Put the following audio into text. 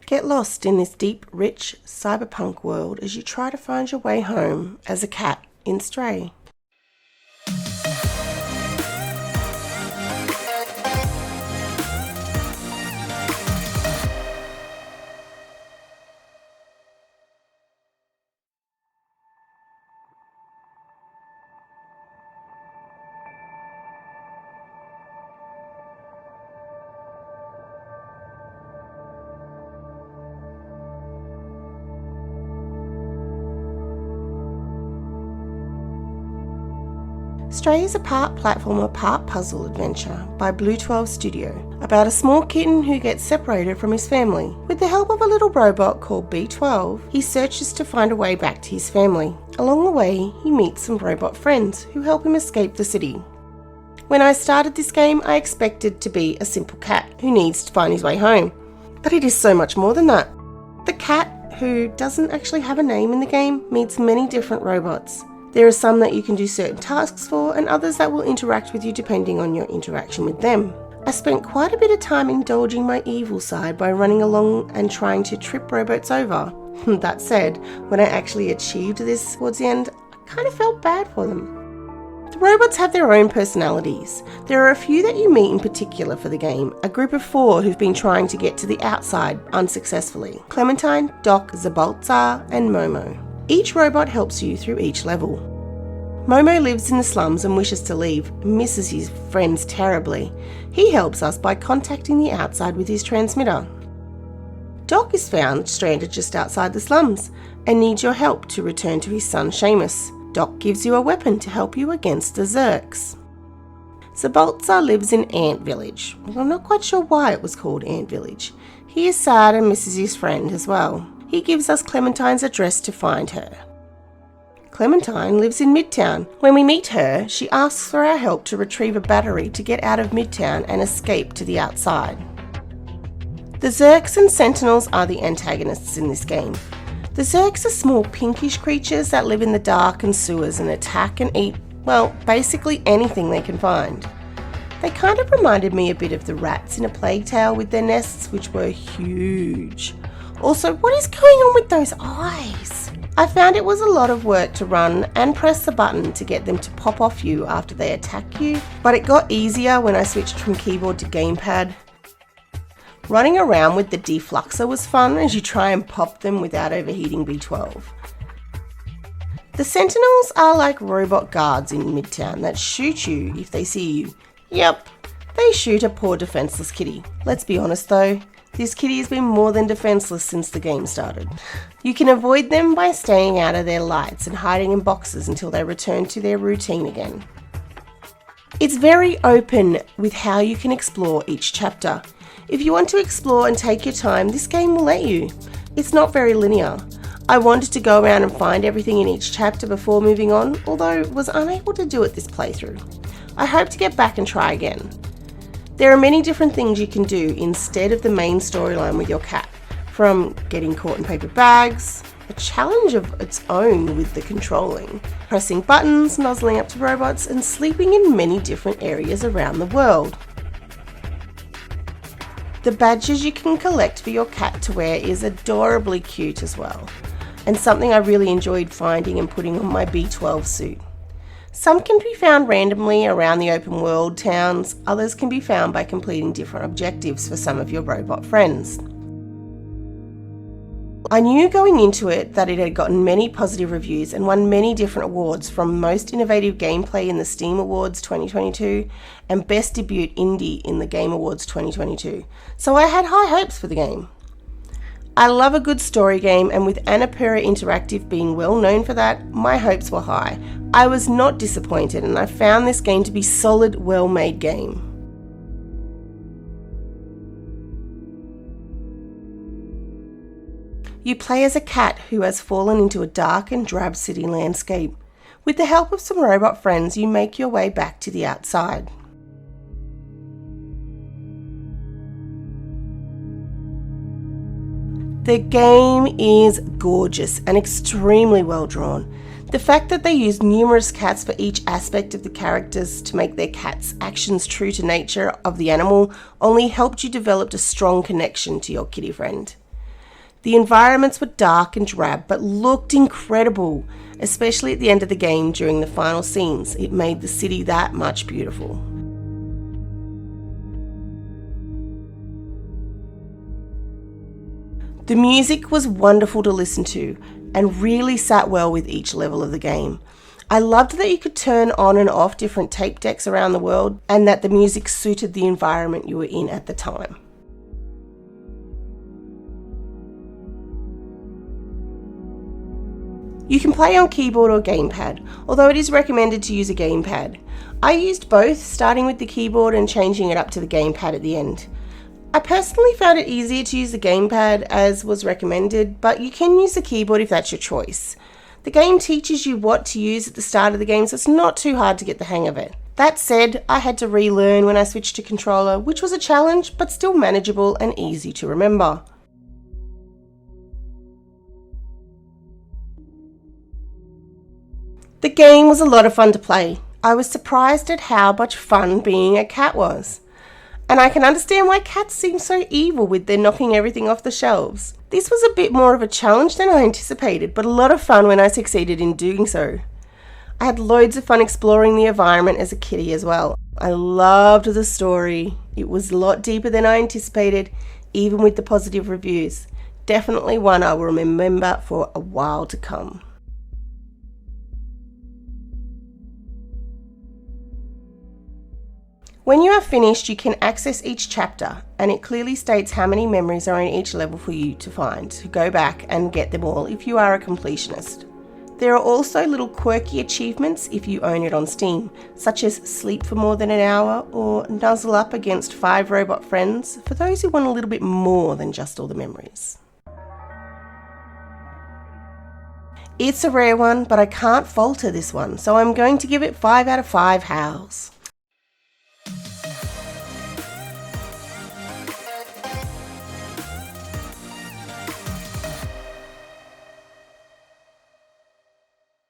Get lost in this deep, rich cyberpunk world as you try to find your way home as a cat in Stray. Stray is a part platformer, part puzzle adventure by BlueTwelve Studio about a small kitten who gets separated from his family. With the help of a little robot called 𝗕𝗨𝗦𝗦, he searches to find a way back to his family. Along the way, he meets some robot friends who help him escape the city. When I started this game, I expected to be a simple cat who needs to find his way home. But it is so much more than that. The cat, who doesn't actually have a name in the game, meets many different robots. There are some that you can do certain tasks for and others that will interact with you depending on your interaction with them. I spent quite a bit of time indulging my evil side by running along and trying to trip robots over. That said, when I actually achieved this towards the end, I kind of felt bad for them. The robots have their own personalities. There are a few that you meet in particular for the game, a group of 4 who've been trying to get to the outside unsuccessfully. Clementine, Doc, 𝗕𝗨𝗦𝗦𝗓 and Momo. Each robot helps you through each level. Momo lives in the slums and wishes to leave, misses his friends terribly. He helps us by contacting the outside with his transmitter. Doc is found stranded just outside the slums and needs your help to return to his son Seamus. Doc gives you a weapon to help you against the 𝗕𝗓𝗍. 𝗕𝗨𝗦𝗧 lives in Ant Village. I'm not quite sure why it was called Ant Village. He is sad and misses his friend as well. He gives us Clementine's address to find her. Clementine lives in Midtown. When we meet her, she asks for our help to retrieve a battery to get out of Midtown and escape to the outside. The 𝗕𝗓𝗍 and Sentinels are the antagonists in this game. The 𝗕𝗓𝗍 are small pinkish creatures that live in the dark and sewers and attack and eat, well, basically anything they can find. They kind of reminded me a bit of the rats in A Plague Tale with their nests, which were huge. Also, what is going on with those eyes? I found it was a lot of work to run and press the button to get them to pop off you after they attack you, but it got easier when I switched from keyboard to gamepad. Running around with the defluxer was fun as you try and pop them without overheating 𝗕12. The Sentinels are like robot guards in Midtown that shoot you if they see you. Yep, they shoot a poor defenseless kitty. Let's be honest though, this kitty has been more than defenseless since the game started. You can avoid them by staying out of their lights and hiding in boxes until they return to their routine again. It's very open with how you can explore each chapter. If you want to explore and take your time, this game will let you. It's not very linear. I wanted to go around and find everything in each chapter before moving on, although was unable to do it this playthrough. I hope to get back and try again. There are many different things you can do instead of the main storyline with your cat, from getting caught in paper bags, a challenge of its own with the controlling, pressing buttons, nuzzling up to robots, and sleeping in many different areas around the world. The badges you can collect for your cat to wear is adorably cute as well, and something I really enjoyed finding and putting on my 𝗕12 suit. Some can be found randomly around the open world towns, others can be found by completing different objectives for some of your robot friends. I knew going into it that it had gotten many positive reviews and won many different awards, from Most Innovative Gameplay in the Steam Awards 2022 and Best Debut Indie in the Game Awards 2022, so I had high hopes for the game. I love a good story game, and with AnnaPurna Interactive being well known for that, my hopes were high. I was not disappointed and I found this game to be a solid, well-made game. You play as a cat who has fallen into a dark and drab city landscape. With the help of some robot friends, you make your way back to the outside. The game is gorgeous and extremely well drawn. The fact that they used numerous cats for each aspect of the characters to make their cats' actions true to nature of the animal only helped you develop a strong connection to your kitty friend. The environments were dark and drab, but looked incredible, especially at the end of the game during the final scenes. It made the city that much beautiful. The music was wonderful to listen to and really sat well with each level of the game. I loved that you could turn on and off different tape decks around the world and that the music suited the environment you were in at the time. You can play on keyboard or gamepad, although it is recommended to use a gamepad. I used both, starting with the keyboard and changing it up to the gamepad at the end. I personally found it easier to use the gamepad as was recommended, but you can use the keyboard if that's your choice. The game teaches you what to use at the start of the game, so it's not too hard to get the hang of it. That said, I had to relearn when I switched to controller, which was a challenge, but still manageable and easy to remember. The game was a lot of fun to play. I was surprised at how much fun being a cat was. And I can understand why cats seem so evil with their knocking everything off the shelves. This was a bit more of a challenge than I anticipated, but a lot of fun when I succeeded in doing so. I had loads of fun exploring the environment as a kitty as well. I loved the story. It was a lot deeper than I anticipated, even with the positive reviews. Definitely one I will remember for a while to come. When you are finished, you can access each chapter, and it clearly states how many memories are in each level for you to find, to go back and get them all if you are a completionist. There are also little quirky achievements if you own it on Steam, such as sleep for more than an hour or nuzzle up against 5 robot friends, for those who want a little bit more than just all the memories. It's a rare one, but I can't falter this one, so I'm going to give it 5 out of 5 howls.